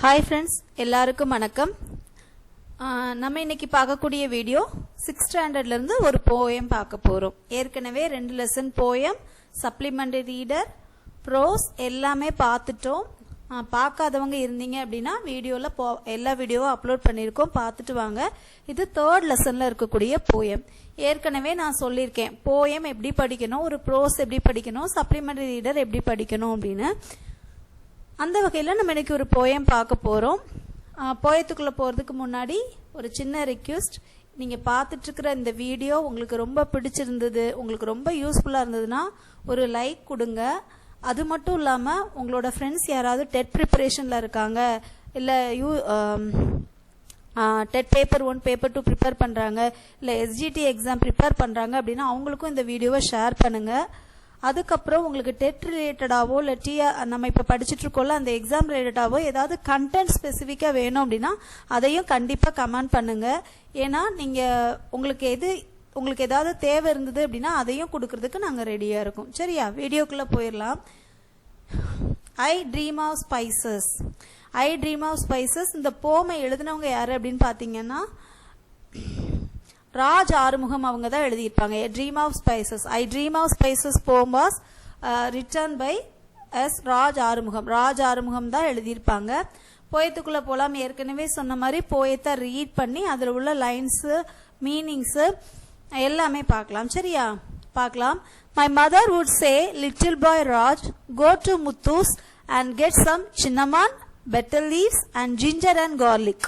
Hi friends, எல்லாருக்கும் வணக்கம். நம்ம இன்னைக்கு பார்க்கக்கூடிய வீடியோ 6th ஸ்டாண்டர்ட்லேருந்து ஒரு போயம் பார்க்க போகிறோம். ஏற்கனவே 2 lesson poem, supplementary reader, prose எல்லாமே பார்த்துட்டோம். பார்க்காதவங்க இருந்தீங்க அப்படின்னா வீடியோவில் எல்லா வீடியோவும் அப்லோட் பண்ணியிருக்கோம், பார்த்துட்டு வாங்க. இது 3rd லெசனில் இருக்கக்கூடிய போயம். ஏற்கனவே நான் சொல்லியிருக்கேன் போயம் எப்படி படிக்கணும், ஒரு ப்ரோஸ் எப்படி படிக்கணும், சப்ளிமெண்டரி ரீடர் எப்படி படிக்கணும் அப்படின்னு. அந்த வகையில் நம்ம இன்னைக்கு ஒரு போயம் பார்க்க போகிறோம். போயத்துக்குள்ளே போகிறதுக்கு முன்னாடி ஒரு சின்ன ரிக்வெஸ்ட். நீங்கள் பார்த்துட்ருக்கிற இந்த வீடியோ உங்களுக்கு ரொம்ப பிடிச்சிருந்தது, உங்களுக்கு ரொம்ப யூஸ்ஃபுல்லாக இருந்ததுன்னா ஒரு லைக் கொடுங்க. அது மட்டும் இல்லாமல் உங்களோட ஃப்ரெண்ட்ஸ் யாராவது டெட் ப்ரிப்பரேஷனில் இருக்காங்க, இல்லை டெட் பேப்பர் 1 பேப்பர் 2 ப்ரிப்பேர் பண்ணுறாங்க, இல்லை எஸ்ஜிடி எக்ஸாம் ப்ரிப்பேர் பண்ணுறாங்க அப்படின்னா அவங்களுக்கும் இந்த வீடியோவை ஷேர் பண்ணுங்கள். அதுக்கப்புறம் உங்களுக்கு டெட் ரிலேட்டடாவோ இல்லை நம்ம இப்போ படிச்சுட்டு இருக்கோம்ல அந்த எக்ஸாம் ரிலேட்டடாவோ ஏதாவது கண்டென்ட் ஸ்பெசிஃபிக்காக வேணும் அப்படின்னா அதையும் கண்டிப்பாக கமெண்ட் பண்ணுங்க. ஏன்னா நீங்கள் உங்களுக்கு ஏதாவது தேவை இருந்தது அப்படின்னா அதையும் கொடுக்கறதுக்கு நாங்கள் ரெடியாக இருக்கோம். சரியா, வீடியோக்குள்ளே போயிடலாம். I dream of spices. I dream of spices இந்த போமை எழுதினவங்க யாரு அப்படின்னு பார்த்தீங்கன்னா ராஜ் ஆறுமுகம் அவங்க தான் எழுதியிருப்பாங்க. A Dream of Spices. I Dream of Spices poem was written by S. Raj Arumugam. Raj Arumugam தான் எழுதியிருப்பாங்க. போயத்துக்குள்ளே போகலாம். ஏற்கனவே சொன்ன மாதிரி போயத்தை ரீட் பண்ணி அதில் உள்ள லைன்ஸு, மீனிங்ஸு எல்லாமே பார்க்கலாம். சரியா, பார்க்கலாம். My mother would say, little boy Raj, go to Muthu's and get some cinnamon, betel leaves and ginger and garlic.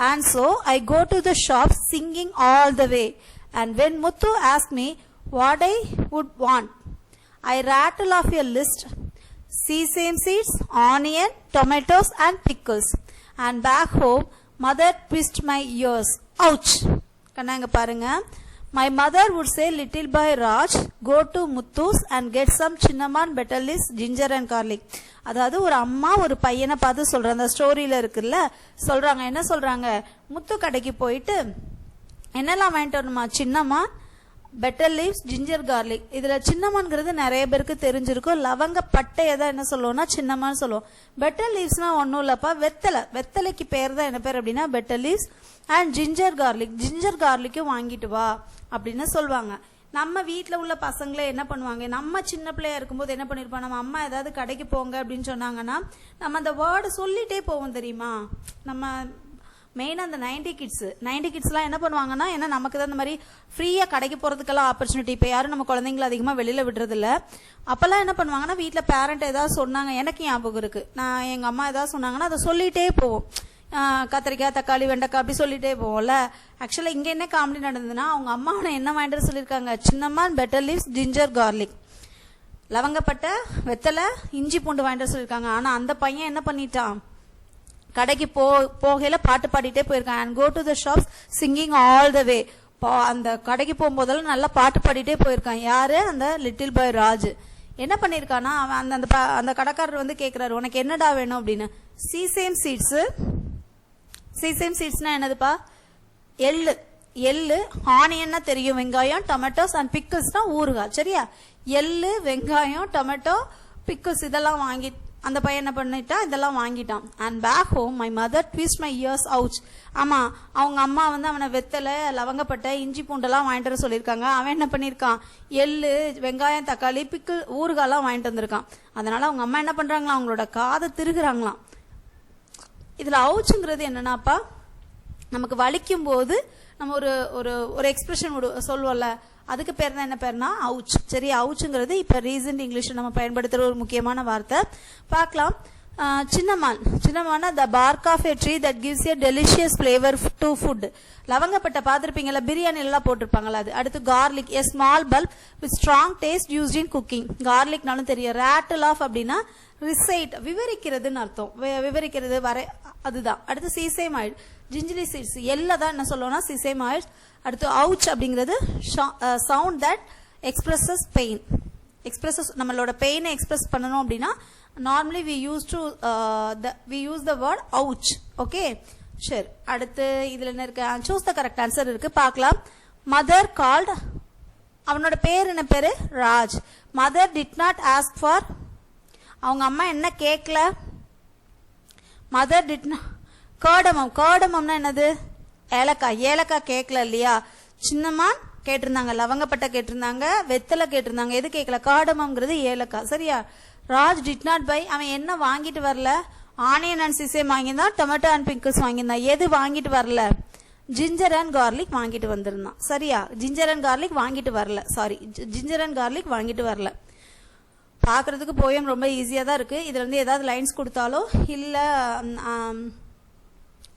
And so I go to the shop singing all the way. And when Muthu asked me what I would want, I rattle off a list: sesame seeds, onion, tomatoes and pickles. And back home, mother twist my ears. Ouch! கண்ணாங்க பாருங்க. My mother would say, little boy Raj, go to Muthu's and get some cinnamon, betel leaves, ginger and garlic. அதாவது ஒரு அம்மா ஒரு பையனை பார்த்து சொல்ற அந்த ஸ்டோரியில இருக்குல்ல, சொல்றாங்க. என்ன சொல்றாங்க? முத்து கடைக்கு போயிட்டு என்னெல்லாம் வாங்கிட்டு வரணுமா? Cinnamon, petal leaves, ginger garlic. இதுல சின்னமான்ங்கிறது நிறைய பேருக்கு தெரிஞ்சிருக்கும். லவங்க பட்டையை தான் என்ன சொல்லுவோம்னா சின்னமான்னு சொல்லுவோம். பெட்டல் லீவ்ஸ்னா ஒன்றும் இல்லப்பா, வெத்தலைக்கு பேர் தான் என்ன பேர் அப்படின்னா betel leaves. And ginger garlic, ginger கார்லிக்கும் வாங்கிட்டு வா அப்படின்னு சொல்லுவாங்க. நம்ம வீட்டில் உள்ள பசங்களே என்ன பண்ணுவாங்க, நம்ம சின்ன பிள்ளையா இருக்கும்போது என்ன பண்ணிருப்போம், நம்ம அம்மா ஏதாவது கடைக்கு போங்க அப்படின்னு சொன்னாங்கன்னா நம்ம அந்த வேர்டு சொல்லிட்டே போவோம் தெரியுமா. நம்ம மெயினாக அந்த 90 கிட்ஸ்லாம் என்ன பண்ணுவாங்கன்னா, ஏன்னா நமக்கு தான் இந்த மாதிரி ஃப்ரீயாக கடைக்கு போகிறதுக்கெல்லாம் ஆப்பர்ச்சுனிட்டி. இப்போ யாரும் நம்ம குழந்தைங்கள அதிகமாக வெளியில் விடுறதில்ல. அப்போல்லாம் என்ன பண்ணுவாங்கன்னா, வீட்டில் பேரண்ட் ஏதாவது சொன்னாங்க, எனக்கு ஞாபகம் இருக்குது, நான் எங்கள் அம்மா ஏதாவது சொன்னாங்கன்னா அதை சொல்லிகிட்டே போவோம். கத்திரிக்காய், தக்காளி, வெண்டைக்காய் அப்படி சொல்லிட்டே போவோம்ல. ஆக்சுவலாக இங்கே என்ன காமெடி நடந்ததுன்னா, அவங்க அம்மா அவனை என்ன வாங்கிட்டு சொல்லியிருக்காங்க, cinnamon, petal leaves, ginger garlic, லவங்கப்பட்டை, வெத்தலை, இஞ்சி பூண்டு வாங்கிட்டு சொல்லியிருக்காங்க. ஆனால் அந்த பையன் என்ன பண்ணிட்டான், கடைக்கு போகையில பாட்டு பாடிட்டே போயிருக்கான். And go to the shops singing all the way. அந்த கடைக்கு போகும்போதெல்லாம் நல்லா பாட்டு பாடிட்டே போயிருக்கான். யாரு? அந்த லிட்டில் பாய் ராஜ். என்ன பண்ணிருக்கானா, அவன் அந்த கடைக்காரர் வந்து கேட்கிறாரு, உனக்கு என்னடா வேணும் அப்படின்னு. சீசேம் சீட்ஸ்னா என்னதுப்பா? எள்ளு, ஆனியன்னா தெரியும், வெங்காயம், டொமேட்டோஸ் அண்ட் பிக்கிள்ஸ்னா ஊறுகாய். சரியா, எள்ளு, வெங்காயம், டொமேட்டோ, பிக்கிள்ஸ் இதெல்லாம் வாங்கி அந்த பையன் என்ன பண்ணிட்டா, இதெல்லாம் வாங்கிட்டான். And back home my mother twist my ears ouch. ஆமா, அவங்க அம்மா வந்து அவனை வெத்தலை, லவங்கப்பட்டை, இஞ்சி பூண்டெல்லாம் வாங்கிட்டு வர சொல்லியிருக்காங்க. அவன் என்ன பண்ணியிருக்கான், எள்ளு, வெங்காயம், தக்காளி, பிக்கிள், ஊறுகாலாம் வாங்கிட்டு வந்திருக்கான். அதனால அவங்க அம்மா என்ன பண்றாங்களாம், அவங்களோட காதை திருகுறாங்களாம். இதுல அவுச்சுங்கிறது என்னன்னாப்பா, நமக்கு வலிக்கும் போது நம்ம ஒரு எக்ஸ்பிரஷன் சொல்லுவோம்ல, அதுக்கு பேர் தான் என்ன பேர்னா அவுச். சரி, அவுச்சுங்கிறது இப்ப ரீசன்ட் இங்கிலீஷ் நம்ம பயன்படுத்துற ஒரு முக்கியமான வார்த்தை. பார்க்கலாம். சின்னமான the bark of a tree that gives a delicious flavor to food. லவங்கப்பட்ட பார்த்திருப்பீங்களா, biryani எல்லாம் போட்டிருப்பாங்களா அது. அடுத்து garlic, a small bulb with strong taste used in cooking. கார்லிக்னாலும் தெரியும். rattle off அப்படின்னா ரிசைட், விவரிக்கிறதுன்னு அர்த்தம். விவரிக்கிறது அதுதான். அடுத்து சீசேம் ஆயில், ஜிஞ்சலி சீட்ஸ் எல்லாம் என்ன சொல்லுவோம்னா சீசேம் ஆயில். அடுத்து அவுச் அப்படிங்கிறது சவுண்ட் தட் எக்ஸ்பிரஸஸ் பெயின். நம்மளோட பெயினை எக்ஸ்பிரஸ் பண்ணணும் அப்படின்னா normally we use the word ouch. Okay, சரி. அடுத்து இதுல என்ன இருக்கு, சூஸ் த கரெக்ட் ஆன்சர் இருக்கு, பார்க்கலாம். மதர் கால்ட், அவனோட பேர் என்ன பேரு, Raj. Mother did not ask for, அவங்க அம்மா என்ன கேட்கல, மதர் டிட் கார்டமம். கார்டமம்னா என்னது? ஏலக்காய். ஏலக்காய் கேட்கல இல்லையா? சின்னமான் கேட்டிருந்தாங்க, லவங்கப்பட்டை கேட்டிருந்தாங்க, வெத்தலை கேட்டிருந்தாங்க. எது கேட்கல? கார்டமம்ங்கிறது ஏலக்காய். சரியா? Raj did not buy. அவன் என்ன வாங்கிட்டு வரல? ஆனியன் அண்ட் சிசேம் வாங்கியிருந்தான், டொமேட்டோ அண்ட் பிங்கிள்ஸ் வாங்கியிருந்தான். எது வாங்கிட்டு வரல? ஜிஞ்சர் அண்ட் கார்லிக் வாங்கிட்டு வந்திருந்தான். சரியா? ஜிஞ்சர் அண்ட் கார்லிக் வாங்கிட்டு வரல. சாரி, ஜிஞ்சர் அண்ட் கார்லிக் வாங்கிட்டு வரல. பார்க்கறதுக்கு போயம் ரொம்ப ஈஸியாக தான் இருக்கு. இதுல இருந்து ஏதாவது லைன்ஸ் கொடுத்தாலோ இல்லை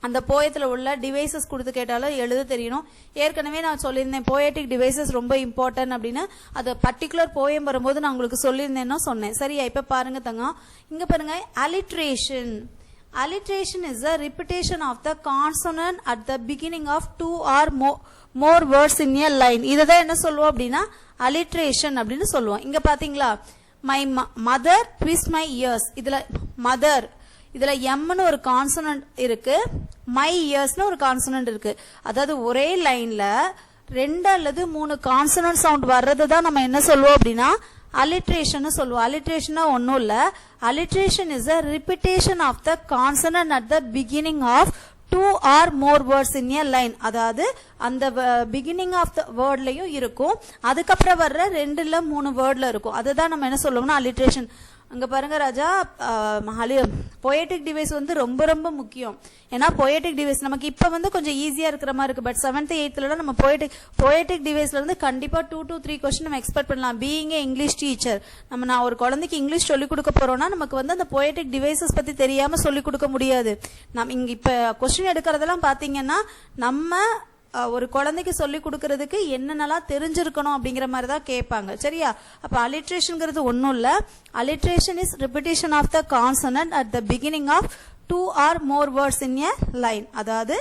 அந்த போயத்தில் உள்ள டிவைசஸ் கொடுத்து கேட்டாலும் எழுத தெரியணும். ஏற்கனவே நான் சொல்லியிருந்தேன் போயட்டிக் டிவைசஸ் ரொம்ப இம்பார்ட்டன்ட் அப்படின்னு. அது பர்டிகுலர் போயம் வரும்போது நான் உங்களுக்கு சொல்லியிருந்தேன்னா சொன்னேன். சரியா? இப்போ பாருங்க தங்கம், இங்க பாருங்க, alliteration. Alliteration is the repetition of the consonant at the beginning of two or more words in a line. இதுதான் என்ன சொல்லுவோம் அப்படின்னா alliteration அப்படின்னு சொல்லுவோம். இங்க பாத்தீங்களா, my mother twist my ears. இதுல mother, இதுல எம்னு ஒரு கான்சனன்ட் இருக்கு, மை இயர்ஸ்னு ஒரு கான்சனன்ட் இருக்கு. அதாவது ஒரே லைன்ல 2 அல்லது 3 கான்சனன்ட் சவுண்ட் வர்றது தான் நம்ம என்ன சொல்லுவோம் அப்படின்னா alliteration சொல்லுவோம். alliteration ஒன்னும் இல்ல, alliteration is a repetition of the consonant at the beginning of 2 or more words in a line. அதாவது அந்த beginning of the wordலயும் இருக்கும், அதுக்கப்புறம் வர்ற 2 இல்ல 3 வேர்ட்ல இருக்கும். அதுதான் நம்ம என்ன சொல்லுவோம்னா alliteration. அங்க பாருங்க ராஜா, பொயட்டிக் டிவைஸ் வந்து ரொம்ப ரொம்ப முக்கியம். ஏன்னா பொயட்டிக் டிவைஸ் நமக்கு இப்ப வந்து கொஞ்சம் ஈஸியா இருக்கிற மாதிரி இருக்கு. பட் 7th 8th நம்ம பொயட்டிக் டிவைஸ்ல இருந்து கண்டிப்பா 2 to 3 கொஸ்டின் நம்ம எக்ஸ்பெக்ட் பண்ணலாம். பீயிங் ஏ இங்கிலீஷ் டீச்சர், நான் ஒரு குழந்தைக்கு இங்கிலீஷ் சொல்லிக் கொடுக்க போறோம்னா நமக்கு வந்து அந்த பொயட்டிக் டிவைசஸ் பத்தி தெரியாம சொல்லிக் கொடுக்க முடியாது. நம்ம இங்க இப்ப கொஸ்டின் எடுக்கிறதெல்லாம் பாத்தீங்கன்னா நம்ம ஒரு குழந்தைக்கு சொல்லி கொடுக்கறதுக்கு என்னென்னலாம் தெரிஞ்சிருக்கணும் அப்படிங்கிற மாதிரி தான் கேட்பாங்க. சரியா? அப்ப alliterationங்கிறது ஒன்றும் இல்லை, alliteration is repetition of the consonant at the beginning of 2 or more words in a line. அதாவது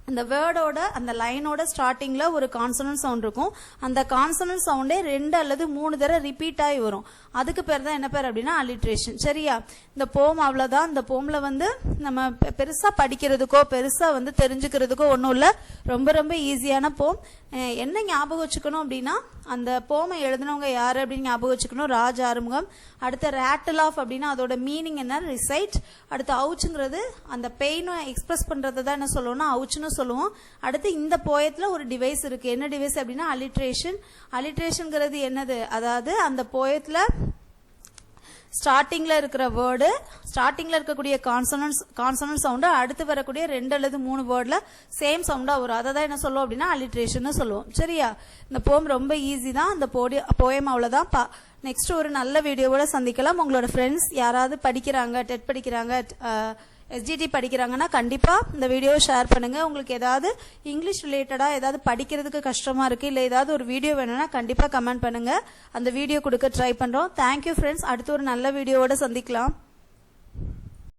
அந்த வேர்டோட அந்த லைனோட ஸ்டார்டிங்ல ஒரு கான்சனன்ட் சவுண்ட் இருக்கும். அந்த கான்சனன்ட் சவுண்டே 2 அல்லது 3 தடவை ரிப்பீட் ஆகி வரும். அதுக்கு பேர் தான் என்ன பேர் அப்படின்னா alliteration. சரியா? இந்த போம் அவ்வளவுதான். இந்த போம்ல வந்து நம்ம பெருசா படிக்கிறதுக்கோ பெருசா வந்து தெரிஞ்சுக்கிறதுக்கோ ஒன்றும் இல்லை, ரொம்ப ரொம்ப ஈஸியான போம். என்ன ஞாபகம் வச்சுக்கணும் அப்படின்னா அந்த போமை எழுதினவங்க யாரு அப்படின்னு ஞாபகம் வச்சுக்கணும். ராஜ் ஆறுமுகம். அடுத்த ரேட்டில் ஆஃப் அப்படின்னா அதோட மீனிங் என்ன? ரிசைட். அடுத்து அவுச்சுங்கிறது அந்த பெயினை எக்ஸ்பிரஸ் பண்றது தான் என்ன சொல்லுவோம்னா அவுச்சுன்னு சொல்லுவோம். அடுத்து இந்த போயத்துல ஒரு டிவைஸ் இருக்கு. என்ன டிவைஸ் அப்படின்னா alliteration. alliterationங்கிறது என்னது? அதாவது அந்த போயத்துல ஸ்டார்டிங்ல இருக்கிற வேர்டு, ஸ்டார்டிங்ல இருக்கக்கூடிய கான்சனன்ட் சவுண்ட் அடுத்து வரக்கூடிய 2 அல்லது 3 வேர்ட்ல சேம் சவுண்டா வரும். அதை தான் என்ன சொல்லுவோம் அப்படின்னா alliteration சொல்லுவோம். சரியா? இந்த போம் ரொம்ப ஈஸி தான். இந்த போயம் அவ்வளவுதான். நெக்ஸ்ட் ஒரு நல்ல வீடியோவோட சந்திக்கலாம். உங்களோட ஃப்ரெண்ட்ஸ் யாராவது படிக்கிறாங்க, டெட் படிக்கிறாங்க, SGT படிக்கிறாங்கன்னா கண்டிப்பா இந்த வீடியோவை ஷேர் பண்ணுங்க. உங்களுக்கு ஏதாவது இங்கிலீஷ் ரிலேட்டடா ஏதாவது படிக்கிறதுக்கு கஷ்டமா இருக்கு, இல்ல ஏதாவது ஒரு வீடியோ வேணும்னா கண்டிப்பா கமெண்ட் பண்ணுங்க. அந்த வீடியோ கொடுக்க ட்ரை பண்றோம். Thank you friends. அடுத்து ஒரு நல்ல வீடியோவோட சந்திக்கலாம்.